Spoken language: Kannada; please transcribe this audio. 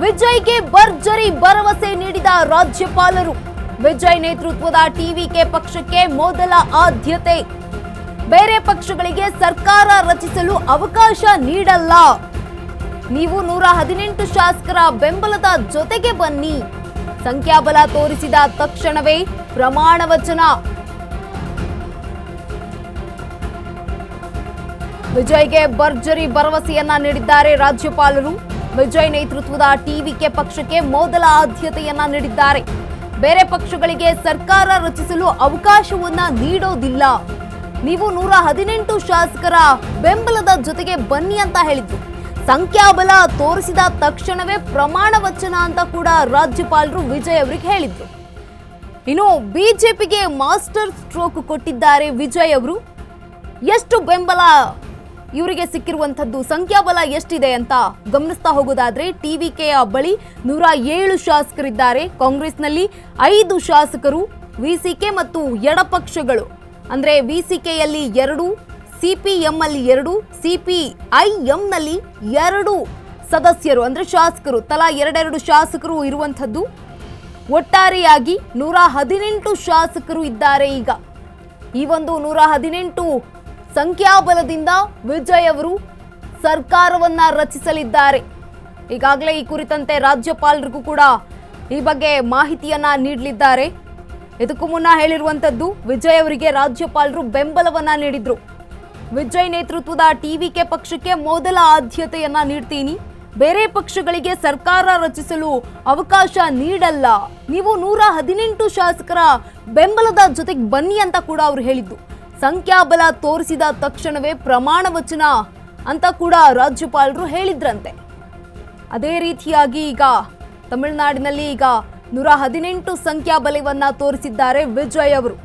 ವಿಜಯ್ಗೆ ಭರ್ಜರಿ ಭರವಸೆ ನೀಡಿದ ರಾಜ್ಯಪಾಲರು. ವಿಜಯ್ ನೇತೃತ್ವದ ಟಿವಿಕೆ ಪಕ್ಷಕ್ಕೆ ಮೊದಲ ಆದ್ಯತೆ. ಬೇರೆ ಪಕ್ಷಗಳಿಗೆ ಸರ್ಕಾರ ರಚಿಸಲು ಅವಕಾಶ ನೀಡಲ್ಲ. ನೀವು 118 ಶಾಸಕರ ಬೆಂಬಲದ ಜೊತೆಗೆ ಬನ್ನಿ. ಸಂಖ್ಯಾಬಲ ತೋರಿಸಿದ ತಕ್ಷಣವೇ ಪ್ರಮಾಣ ವಚನ. ವಿಜಯ್ಗೆ ಭರ್ಜರಿ ಭರವಸೆಯನ್ನ ನೀಡಿದ್ದಾರೆ ರಾಜ್ಯಪಾಲರು. ವಿಜಯ್ ನೇತೃತ್ವದ ಟಿವಿಕೆ ಪಕ್ಷಕ್ಕೆ ಮೊದಲ ಆದ್ಯತೆಯನ್ನ ನೀಡಿದ್ದಾರೆ. ಬೇರೆ ಪಕ್ಷಗಳಿಗೆ ಸರ್ಕಾರ ರಚಿಸಲು ಅವಕಾಶವನ್ನ ನೀಡೋದಿಲ್ಲ. ನೀವು 118 ಶಾಸಕರ ಬೆಂಬಲದ ಜೊತೆಗೆ ಬನ್ನಿ ಅಂತ ಹೇಳಿದ್ರು. ಸಂಖ್ಯಾಬಲ ತೋರಿಸಿದ ತಕ್ಷಣವೇ ಪ್ರಮಾಣ ವಚನ ಅಂತ ಕೂಡ ರಾಜ್ಯಪಾಲರು ವಿಜಯ್ ಅವರಿಗೆ ಹೇಳಿದ್ರು. ಇನ್ನು ಬಿಜೆಪಿಗೆ ಮಾಸ್ಟರ್ ಸ್ಟ್ರೋಕ್ ಕೊಟ್ಟಿದ್ದಾರೆ ವಿಜಯ್ ಅವರು. ಎಷ್ಟು ಬೆಂಬಲ ಇವರಿಗೆ ಸಿಕ್ಕಿರುವಂತದ್ದು, ಸಂಖ್ಯಾಬಲ ಎಷ್ಟಿದೆ ಅಂತ ಗಮನಿಸ್ತಾ ಹೋಗೋದಾದ್ರೆ ಟಿವಿಕೆಯ ಬಳಿ 107 ಶಾಸಕರಿದ್ದಾರೆ. ಕಾಂಗ್ರೆಸ್ನಲ್ಲಿ 5 ಶಾಸಕರು, ವಿಸಿಕೆ ಮತ್ತು ಎಡಪಕ್ಷಗಳು ಅಂದ್ರೆ ವಿಸಿಕೆಯಲ್ಲಿ 2, ಸಿಪಿಎಂ ಅಲ್ಲಿ 2, ಸಿಪಿಐಎಂ ನಲ್ಲಿ 2 ಸದಸ್ಯರು ಅಂದ್ರೆ ಶಾಸಕರು, ತಲಾ 2 ಶಾಸಕರು ಇರುವಂತದ್ದು. ಒಟ್ಟಾರೆಯಾಗಿ 118 ಶಾಸಕರು ಇದ್ದಾರೆ. ಈಗ ಈ ಒಂದು 118 ಸಂಖ್ಯಾಬಲದಿಂದ ವಿಜಯ್ ಅವರು ಸರ್ಕಾರವನ್ನ ರಚಿಸಲಿದ್ದಾರೆ. ಈಗಾಗಲೇ ಈ ಕುರಿತಂತೆ ರಾಜ್ಯಪಾಲರಿಗೂ ಕೂಡ ಈ ಬಗ್ಗೆ ಮಾಹಿತಿಯನ್ನ ನೀಡಲಿದ್ದಾರೆ. ಇದಕ್ಕೂ ಮುನ್ನ ಹೇಳಿರುವಂತದ್ದು, ವಿಜಯ್ ಅವರಿಗೆ ರಾಜ್ಯಪಾಲರು ಬೆಂಬಲವನ್ನ ನೀಡಿದ್ರು. ವಿಜಯ್ ನೇತೃತ್ವದ ಟಿವಿಕೆ ಪಕ್ಷಕ್ಕೆ ಮೊದಲ ಆದ್ಯತೆಯನ್ನ ನೀಡ್ತೀನಿ. ಬೇರೆ ಪಕ್ಷಗಳಿಗೆ ಸರ್ಕಾರ ರಚಿಸಲು ಅವಕಾಶ ನೀಡಲ್ಲ. ನೀವು 118 ಶಾಸಕರ ಬೆಂಬಲದ ಜೊತೆಗೆ ಬನ್ನಿ ಅಂತ ಕೂಡ ಅವರು ಹೇಳಿದ್ದು. ಸಂಖ್ಯಾಬಲ ತೋರಿಸಿದ ತಕ್ಷಣವೇ ಪ್ರಮಾಣ ವಚನ ಅಂತ ಕೂಡ ರಾಜ್ಯಪಾಲರು ಹೇಳಿದ್ರಂತೆ. ಅದೇ ರೀತಿಯಾಗಿ ಈಗ ತಮಿಳುನಾಡಿನಲ್ಲಿ ಈಗ 118 ಸಂಖ್ಯಾಬಲವನ್ನ ತೋರಿಸಿದ್ದಾರೆ ವಿಜಯ್ ಅವರು.